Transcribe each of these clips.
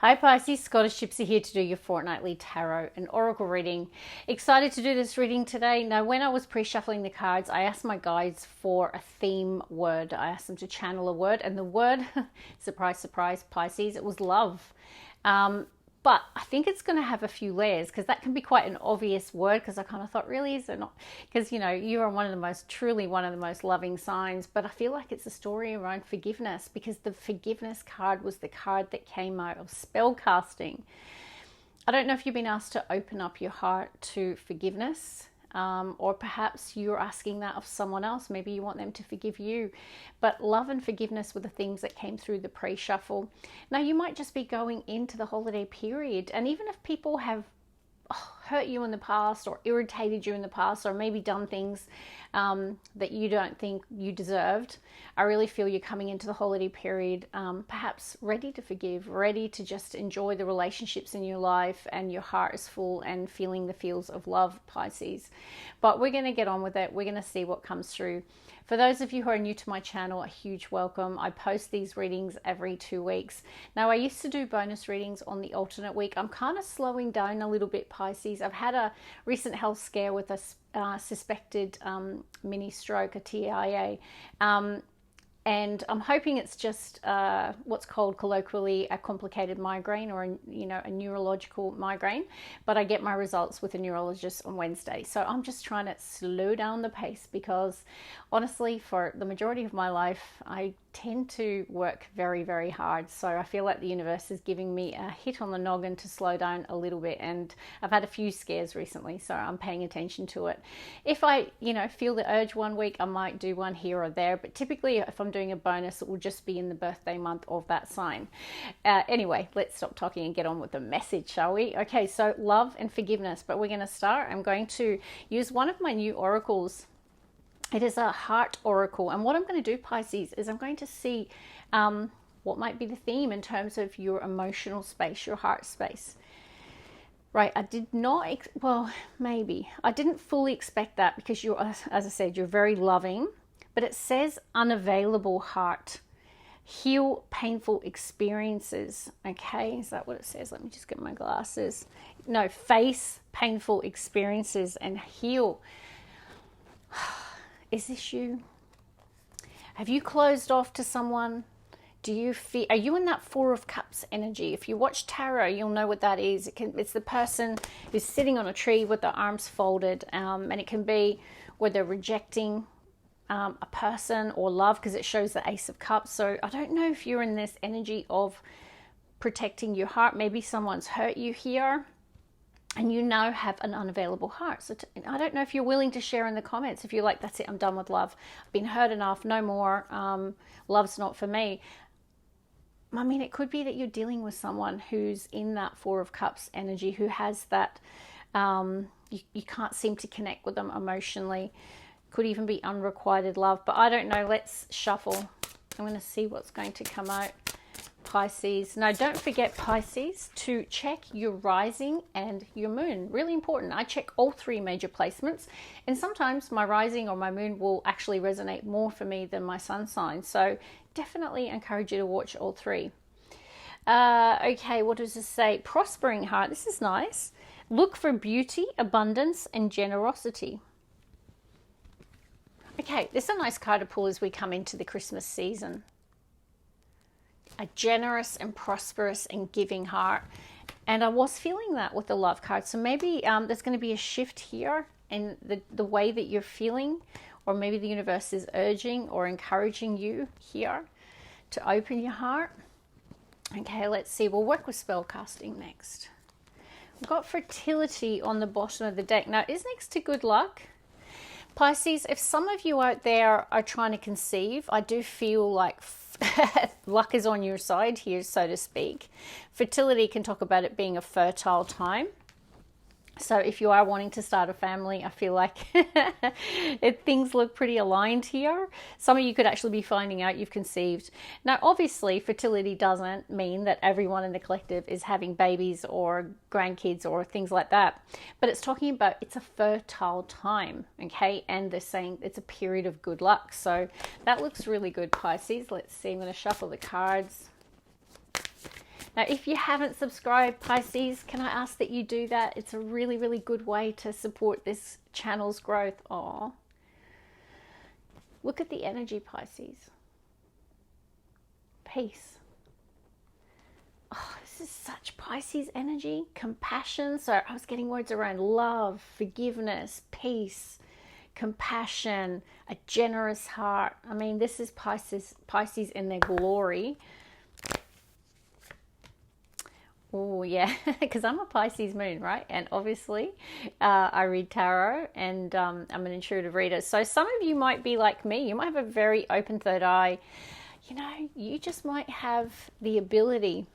Hi Pisces, Scottish Gypsy here to do your fortnightly tarot and oracle reading. Excited to do this reading today. Now, when I was pre-shuffling the cards, I asked my guides for a theme word. I asked them to channel a word, and the word, surprise, surprise, Pisces, it was love. But I think it's going to have a few layers because that can be quite an obvious word, because I kind of thought, really, is it not? Because, you know, you are truly one of the most loving signs, but I feel like it's a story around forgiveness, because the forgiveness card was the card that came out of spellcasting. I don't know if you've been asked to open up your heart to forgiveness. Or perhaps you're asking that of someone else. Maybe you want them to forgive you. But love and forgiveness were the themes that came through the pre-shuffle. Now, you might just be going into the holiday period, and even if people have hurt you in the past or irritated you in the past, or maybe done things that you don't think you deserved, I really feel you're coming into the holiday period perhaps ready to forgive, ready to just enjoy the relationships in your life, and your heart is full and feeling the feels of love, Pisces. But we're going to get on with it. We're going to see what comes through. For those of you who are new to my channel, a huge welcome. I post these readings every 2 weeks. Now, I used to do bonus readings on the alternate week. I'm kind of slowing down a little bit, Pisces. I've had a recent health scare with a suspected mini stroke, a TIA. And I'm hoping it's just what's called colloquially a complicated migraine, or a neurological migraine. But I get my results with a neurologist on Wednesday. So I'm just trying to slow down the pace, because honestly, for the majority of my life, I tend to work very, very hard. So I feel like the universe is giving me a hit on the noggin to slow down a little bit. And I've had a few scares recently, so I'm paying attention to it. If I, feel the urge one week, I might do one here or there. But typically, if I'm doing a bonus, it will just be in the birthday month of that sign. Anyway, let's stop talking and get on with the message, shall we? Okay, so love and forgiveness. But we're going to start. I'm going to use one of my new oracles. It is a heart oracle. And what I'm going to do, Pisces, is I'm going to see what might be the theme in terms of your emotional space, your heart space. Right, I did not, maybe. I didn't fully expect that, because you're, as I said, you're very loving. But it says unavailable heart. Heal painful experiences. Okay, is that what it says? Let me just get my glasses. No, face painful experiences and heal. Is this you? Have you closed off to someone? Do you feel, are you in that Four of Cups energy? If you watch tarot, you'll know what that is. It's the person who's sitting on a tree with their arms folded, and it can be where they're rejecting a person or love, because it shows the Ace of Cups. So I don't know if you're in this energy of protecting your heart. Maybe someone's hurt you here, and you now have an unavailable heart. So I don't know if you're willing to share in the comments if you're like, that's it, I'm done with love. I've been hurt enough, no more. Love's not for me. I mean, it could be that you're dealing with someone who's in that Four of Cups energy, who has that, you can't seem to connect with them emotionally. Could even be unrequited love, but I don't know. Let's shuffle. I'm going to see what's going to come out, Pisces. Now, don't forget, Pisces, to check your rising and your moon. Really important. I check all three major placements, and sometimes my rising or my moon will actually resonate more for me than my sun sign. So definitely encourage you to watch all three. Okay, what does this say? Prospering heart. This is nice. Look for beauty, abundance, and generosity. Okay, this is a nice card to pull as we come into the Christmas season. A generous and prosperous and giving heart. And I was feeling that with the love card. So maybe there's going to be a shift here in the way that you're feeling, or maybe the universe is urging or encouraging you here to open your heart. Okay, let's see. We'll work with spellcasting next. We've got fertility on the bottom of the deck. Now, is next to good luck. Pisces, if some of you out there are trying to conceive, I do feel like luck is on your side here, so to speak. Fertility can talk about it being a fertile time. So if you are wanting to start a family, I feel like things look pretty aligned here. Some of you could actually be finding out you've conceived. Now, obviously, fertility doesn't mean that everyone in the collective is having babies or grandkids or things like that. But it's talking about it's a fertile time, okay? And they're saying it's a period of good luck. So that looks really good, Pisces. Let's see. I'm going to shuffle the cards. Now, if you haven't subscribed, Pisces, can I ask that you do that? It's a really, really good way to support this channel's growth. Oh, look at the energy, Pisces. Peace. Oh, this is such Pisces energy. Compassion. So I was getting words around love, forgiveness, peace, compassion, a generous heart. I mean, this is Pisces in their glory. Oh, yeah, because I'm a Pisces moon, right? And obviously I read tarot, and I'm an intuitive reader. So some of you might be like me. You might have a very open third eye. You know, you just might have the ability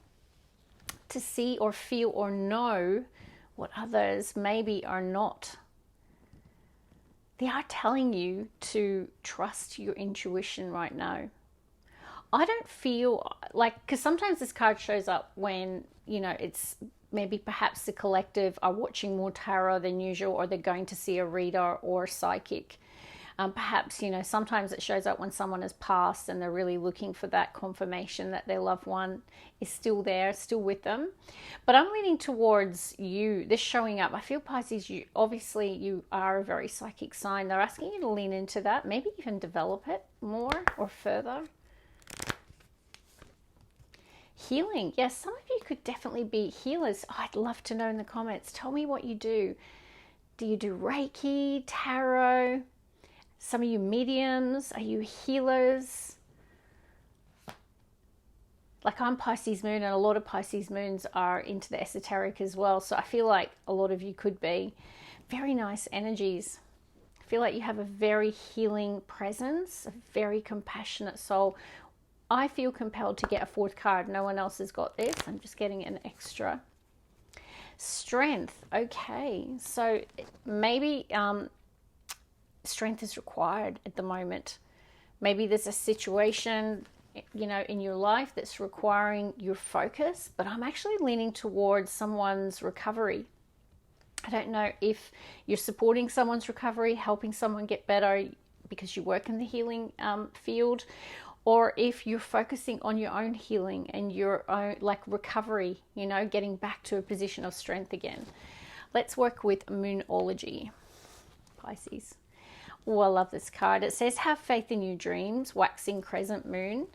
to see or feel or know what others maybe are not. They are telling you to trust your intuition right now. I don't feel like, because sometimes this card shows up when, you know, it's maybe perhaps the collective are watching more tarot than usual, or they're going to see a reader or a psychic. Perhaps, you know, sometimes it shows up when someone has passed and they're really looking for that confirmation that their loved one is still there, still with them. But I'm leaning towards you, this showing up. I feel, Pisces, you obviously you are a very psychic sign. They're asking you to lean into that, maybe even develop it more or further. Healing. Yes, some of you could definitely be healers. Oh, I'd love to know in the comments. Tell me what you do. Do you do Reiki, tarot? Some of you mediums. Are you healers? Like, I'm Pisces moon, and a lot of Pisces moons are into the esoteric as well. So I feel like a lot of you could be. Very nice energies. I feel like you have a very healing presence, a very compassionate soul. I feel compelled to get a fourth card. No one else has got this. I'm just getting an extra. Strength. Okay. So maybe strength is required at the moment. Maybe there's a situation, you know, in your life that's requiring your focus, but I'm actually leaning towards someone's recovery. I don't know if you're supporting someone's recovery, helping someone get better because you work in the healing field, or if you're focusing on your own healing and your own, like, recovery, you know, getting back to a position of strength again. Let's work with Moonology, Pisces. Oh, I love this card. It says, have faith in your dreams, waxing crescent moon.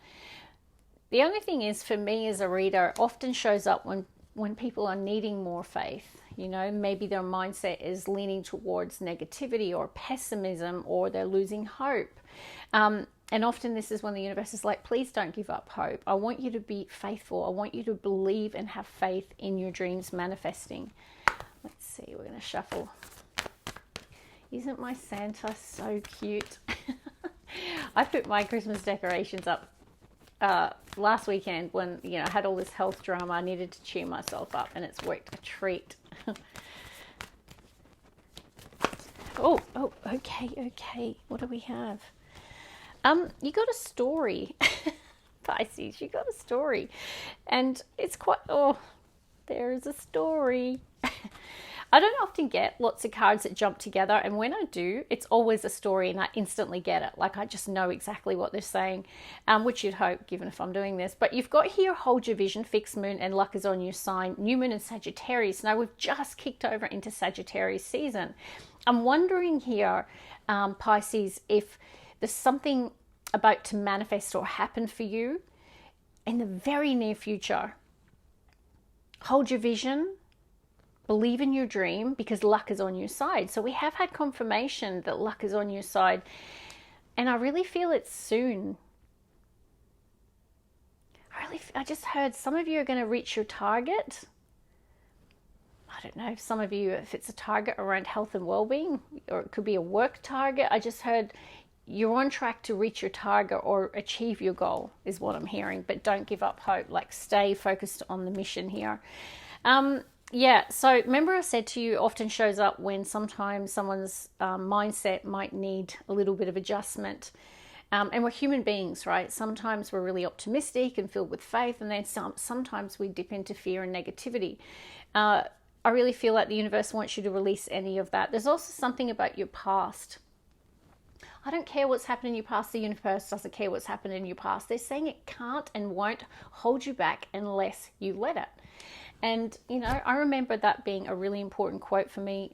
The only thing is, for me as a reader, it often shows up when people are needing more faith. You know, maybe their mindset is leaning towards negativity or pessimism, or they're losing hope. And often this is when the universe is like, please don't give up hope. I want you to be faithful. I want you to believe and have faith in your dreams manifesting. Let's see, we're going to shuffle. Isn't my Santa so cute? I put my Christmas decorations up last weekend when, you know, I had all this health drama. I needed to cheer myself up, and it's worked a treat. Oh, okay. What do we have? You got a story, Pisces. You got a story, and it's quite. Oh, there's a story. I don't often get lots of cards that jump together, and when I do, it's always a story, and I instantly get it. Like, I just know exactly what they're saying, which you'd hope, given if I'm doing this. But you've got here, hold your vision, fixed moon, and luck is on your sign, new moon and Sagittarius. Now, we've just kicked over into Sagittarius season. I'm wondering here, Pisces, if there's something about to manifest or happen for you in the very near future. Hold your vision. Believe in your dream, because luck is on your side. So we have had confirmation that luck is on your side. And I really feel it's soon. I just heard some of you are going to reach your target. I don't know if some of you, if it's a target around health and well-being, or it could be a work target. I just heard you're on track to reach your target or achieve your goal is what I'm hearing. But don't give up hope. Like, stay focused on the mission here. Yeah, so remember I said to you, often shows up when sometimes someone's mindset might need a little bit of adjustment. And we're human beings, right? Sometimes we're really optimistic and filled with faith, and then sometimes we dip into fear and negativity. I really feel like the universe wants you to release any of that. There's also something about your past. I don't care what's happened in your past. The universe doesn't care what's happened in your past. They're saying it can't and won't hold you back unless you let it. And, you know, I remember that being a really important quote for me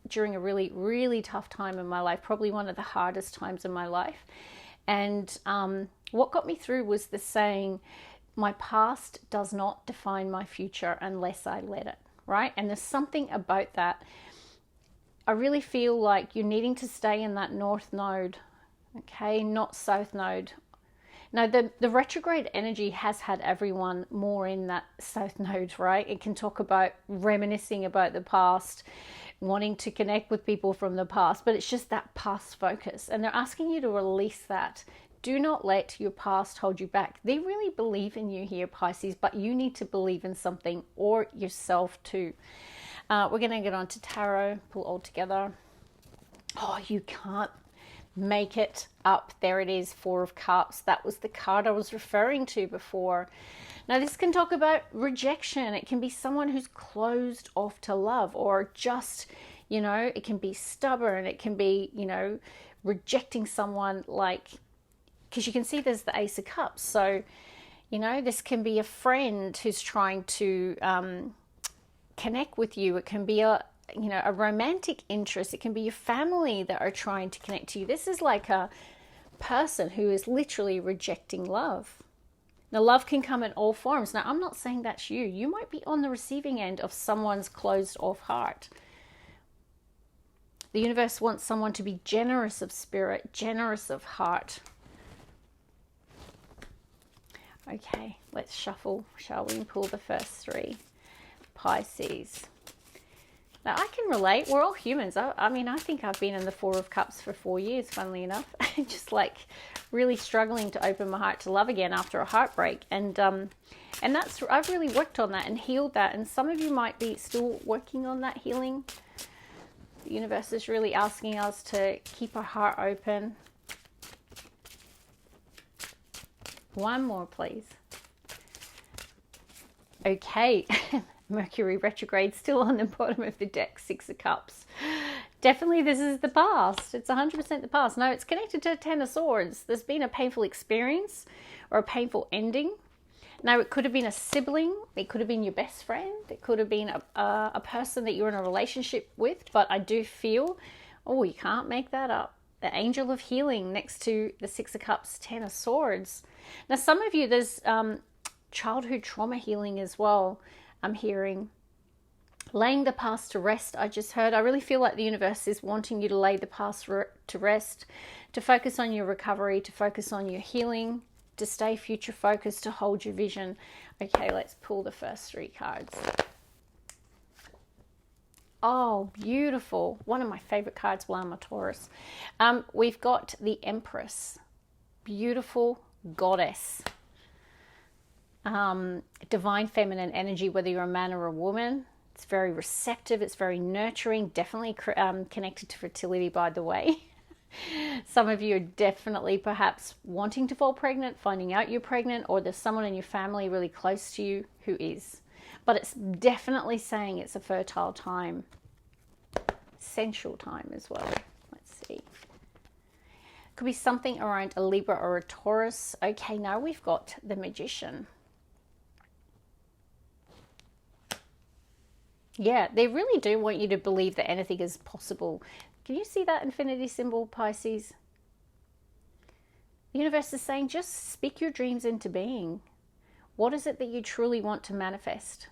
during a really, really tough time in my life, probably one of the hardest times in my life. And what got me through was the saying, my past does not define my future unless I let it, right? And there's something about that. I really feel like you're needing to stay in that north node, okay, not south node. Now, the retrograde energy has had everyone more in that south node, right? It can talk about reminiscing about the past, wanting to connect with people from the past, but it's just that past focus. And they're asking you to release that. Do not let your past hold you back. They really believe in you here, Pisces, but you need to believe in something or yourself too. We're going to get on to tarot, pull all together. Oh, you can't make it up. There it is, Four of Cups. That was the card I was referring to before. Now, this can talk about rejection. It can be someone who's closed off to love, or just, you know, it can be stubborn. It can be, you know, rejecting someone, like, because you can see there's the Ace of Cups. So, you know, this can be a friend who's trying to connect with you. It can be a, you know, a romantic interest. It can be your family that are trying to connect to you. This is like a person who is literally rejecting love. Now, love can come in all forms. Now, I'm not saying that's you. You might be on the receiving end of someone's closed off heart. The universe wants someone to be generous of spirit, generous of heart. Okay, let's shuffle, shall we, and pull the first three. Pisces. Now, I can relate. We're all humans. I mean, I think I've been in the Four of Cups for 4 years, funnily enough. Just like really struggling to open my heart to love again after a heartbreak. And that's, I've really worked on that and healed that. And some of you might be still working on that healing. The universe is really asking us to keep our heart open. One more, please. Okay. Mercury retrograde still on the bottom of the deck, Six of Cups. Definitely this is the past. It's 100% the past. No, it's connected to Ten of Swords. There's been a painful experience or a painful ending. Now, it could have been a sibling. It could have been your best friend. It could have been a person that you're in a relationship with. But I do feel, oh, you can't make that up. The Angel of Healing next to the Six of Cups, Ten of Swords. Now, some of you, there's childhood trauma healing as well. I'm hearing laying the past to rest. I just heard, I really feel like the universe is wanting you to lay the past to rest, to focus on your recovery, to focus on your healing, to stay future focused, to hold your vision. Okay, let's pull the first three cards. Oh, beautiful. One of my favorite cards while I'm a Taurus. We've got the Empress. Beautiful goddess. Divine feminine energy, whether you're a man or a woman. It's very receptive. It's very nurturing. Definitely connected to fertility, by the way. Some of you are definitely perhaps wanting to fall pregnant, finding out you're pregnant, or there's someone in your family really close to you who is. But it's definitely saying it's a fertile time. Sensual time as well. Let's see. Could be something around a Libra or a Taurus. Okay, now we've got the Magician. Yeah, they really do want you to believe that anything is possible. Can you see that infinity symbol, Pisces? The universe is saying, just speak your dreams into being. What is it that you truly want to manifest?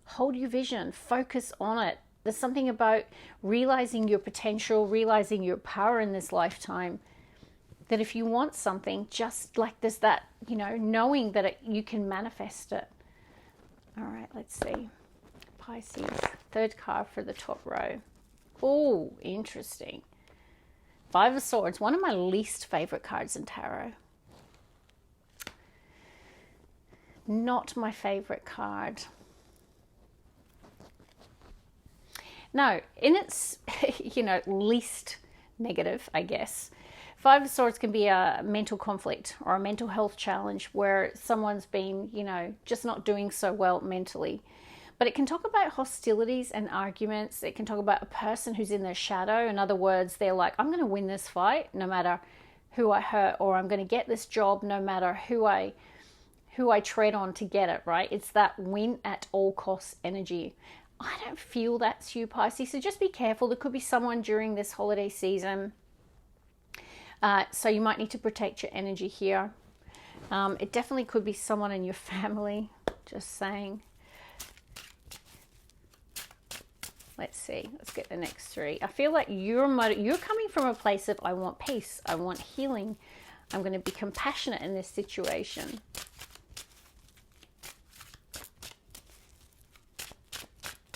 Hold your vision, focus on it. There's something about realizing your potential, realizing your power in this lifetime, that if you want something, just like there's that, you know, knowing that you can manifest it. All right, let's see. Pisces, third card for the top row. Oh, interesting. Five of Swords, one of my least favorite cards in tarot. Not my favorite card. No, in its, you know, least negative, I guess. Five of Swords can be a mental conflict or a mental health challenge where someone's been, you know, just not doing so well mentally. But it can talk about hostilities and arguments. It can talk about a person who's in their shadow. In other words, they're like, I'm going to win this fight no matter who I hurt, or I'm going to get this job no matter who I tread on to get it, right? It's that win at all costs energy. I don't feel that's you, Pisces. So just be careful. There could be someone during this holiday season. So you might need to protect your energy here. It definitely could be someone in your family. Just saying. Let's see. Let's get the next three. I feel like you're coming from a place of I want peace. I want healing. I'm going to be compassionate in this situation.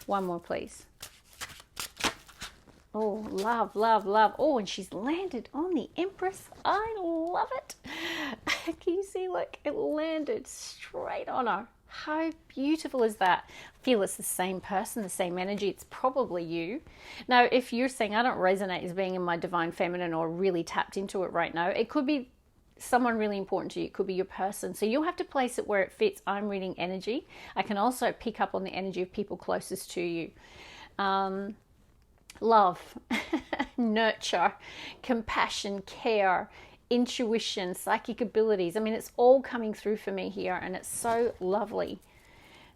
One more, please. Oh, love, love, love. Oh, and she's landed on the Empress. I love it. Can you see? Look, it landed straight on her. How beautiful is that? I feel it's the same person, the same energy. It's probably you. Now, if you're saying I don't resonate as being in my divine feminine or really tapped into it right now, it could be someone really important to you. It could be your person. So you'll have to place it where it fits. I'm reading energy. I can also pick up on the energy of people closest to you. Love, nurture, compassion, care, intuition, psychic abilities. I mean, it's all coming through for me here, and it's so lovely.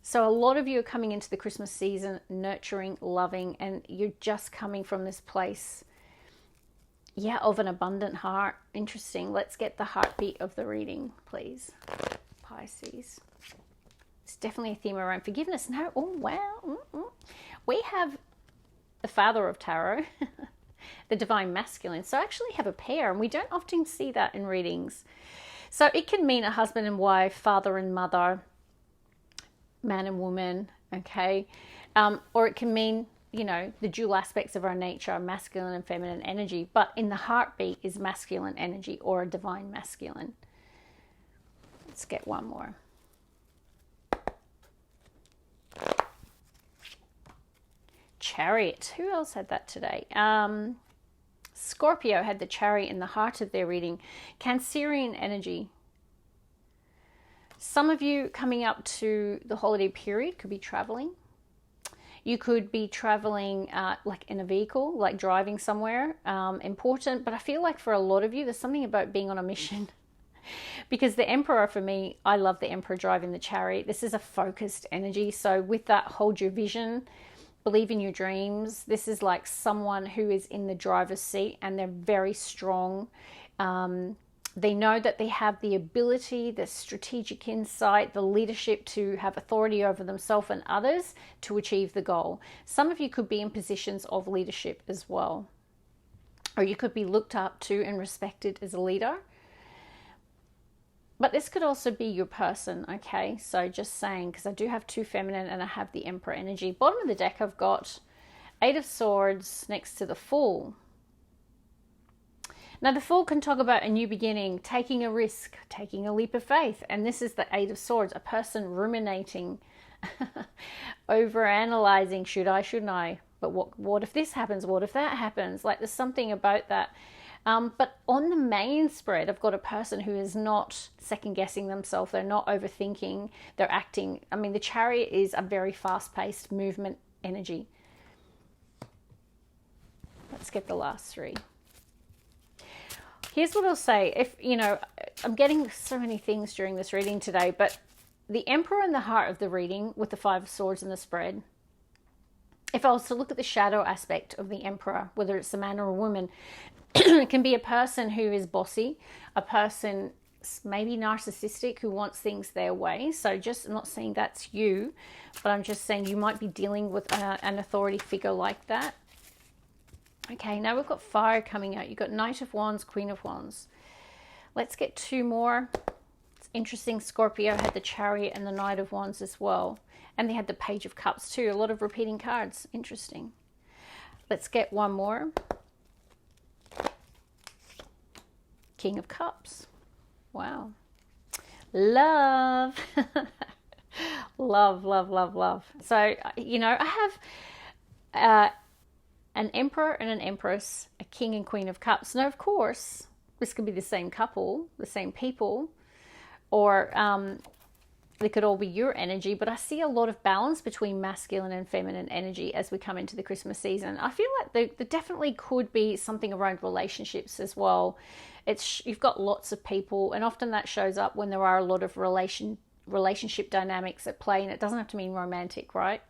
So a lot of you are coming into the Christmas season nurturing, loving, and you're just coming from this place, yeah, of an abundant heart. Interesting. Let's get the heartbeat of the reading, please. Pisces. It's definitely a theme around forgiveness. No, oh, wow. We have the Father of Tarot, the Divine Masculine. So I actually have a pair, and we don't often see that in readings. So it can mean a husband and wife, father and mother, man and woman, okay? Or it can mean, you know, the dual aspects of our nature, masculine and feminine energy, but in the heartbeat is masculine energy or a divine masculine. Let's get one more. Chariot. Who else had that today? Scorpio had the Chariot in the heart of their reading. Cancerian energy. Some of you coming up to the holiday period could be traveling. You could be traveling like in a vehicle, like driving somewhere. Important, but I feel like for a lot of you, there's something about being on a mission. Because the Emperor, for me, I love the Emperor driving the Chariot. This is a focused energy. So with that, hold your vision. Believe in your dreams. This is like someone who is in the driver's seat, and they're very strong. They know that they have the ability, the strategic insight, the leadership to have authority over themselves and others to achieve the goal. Some of you could be in positions of leadership as well. Or you could be looked up to and respected as a leader. But this could also be your person, okay? So just saying, because I do have two feminine and I have the Emperor energy. Bottom of the deck, I've got Eight of Swords next to the Fool. Now, the Fool can talk about a new beginning, taking a risk, taking a leap of faith. And this is the Eight of Swords, a person ruminating, over-analyzing, should I, shouldn't I? But what if this happens? What if that happens? Like, there's something about that. But on the main spread, I've got a person who is not second-guessing themselves. They're not overthinking. They're acting. I mean, the Chariot is a very fast-paced movement energy. Let's get the last three. Here's what I'll say. If, you know, I'm getting so many things during this reading today, but the Emperor in the heart of the reading with the Five of Swords in the spread, if I was to look at the shadow aspect of the Emperor, whether it's a man or a woman, it can be a person who is bossy, a person maybe narcissistic who wants things their way. So just, I'm not saying that's you, but I'm just saying you might be dealing with an authority figure like that. Okay, now we've got fire coming out. You've got Knight of Wands, Queen of Wands. Let's get two more. It's interesting, Scorpio had the Chariot and the Knight of Wands as well. And they had the Page of Cups too. A lot of repeating cards. Interesting. Let's get one more. King of Cups. Wow. Love. Love, love, love, love. So, you know, I have an Emperor and an Empress, a King and Queen of Cups. Now, of course, this could be the same couple, the same people, or They could all be your energy, but I see a lot of balance between masculine and feminine energy as we come into the Christmas season. I feel like there definitely could be something around relationships as well. You've got lots of people, and often that shows up when there are a lot of relationship dynamics at play, and it doesn't have to mean romantic, right?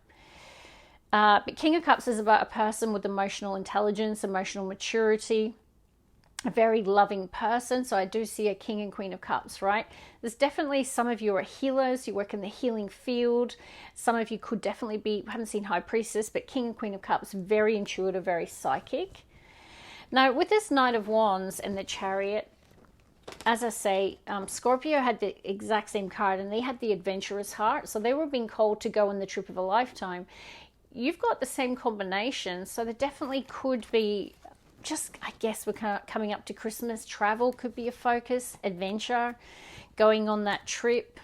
But King of Cups is about a person with emotional intelligence, emotional maturity, a very loving person. So I do see a King and Queen of Cups, right? There's definitely some of you are healers, you work in the healing field. Some of you could definitely be, I haven't seen High Priestess, but King and Queen of Cups, very intuitive, very psychic. Now with this Knight of Wands and the Chariot, as I say, Scorpio had the exact same card, and they had the adventurous heart. So they were being called to go on the trip of a lifetime. You've got the same combination, so there definitely could be, just, I guess we're coming up to Christmas. Travel could be a focus, adventure, going on that trip.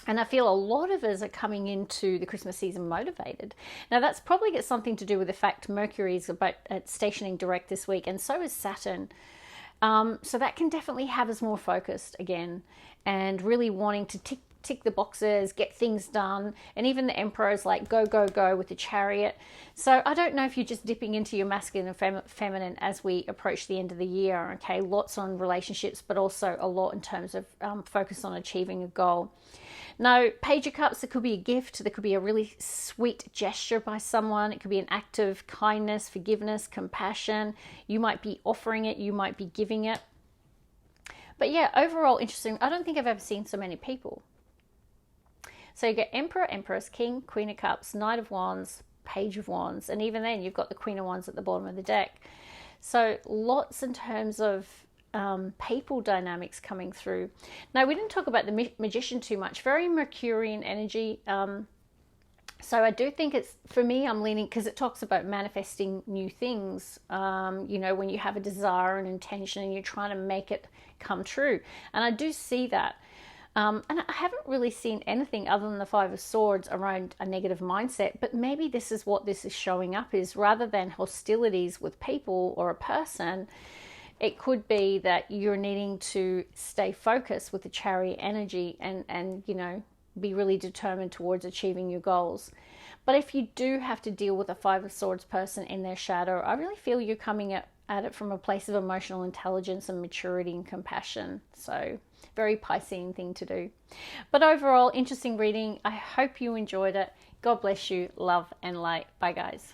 And I feel a lot of us are coming into the Christmas season motivated. Now that's probably got something to do with the fact Mercury is about stationing direct this week, and so is Saturn. So that can definitely have us more focused again, and really wanting to tick the boxes, get things done. And even the Emperor is like go, go, go with the Chariot. So I don't know if you're just dipping into your masculine and feminine as we approach the end of the year. Okay, lots on relationships, but also a lot in terms of focus on achieving a goal. Now, Page of Cups, it could be a gift. There could be a really sweet gesture by someone. It could be an act of kindness, forgiveness, compassion. You might be offering it. You might be giving it. But yeah, overall interesting. I don't think I've ever seen so many people. So you get Emperor, Empress, King, Queen of Cups, Knight of Wands, Page of Wands. And even then, you've got the Queen of Wands at the bottom of the deck. So lots in terms of people dynamics coming through. Now, we didn't talk about the Magician too much. Very Mercurian energy. So I do think it's, for me, I'm leaning, because it talks about manifesting new things. You know, when you have a desire and intention and you're trying to make it come true. And I do see that. And I haven't really seen anything other than the Five of Swords around a negative mindset, but maybe this is what this is showing up is, rather than hostilities with people or a person, it could be that you're needing to stay focused with the Chariot energy and you know, be really determined towards achieving your goals. But if you do have to deal with a Five of Swords person in their shadow, I really feel you're coming at it from a place of emotional intelligence and maturity and compassion. So very Piscean thing to do. But overall, interesting reading. I hope you enjoyed it. God bless you. Love and light. Bye, guys.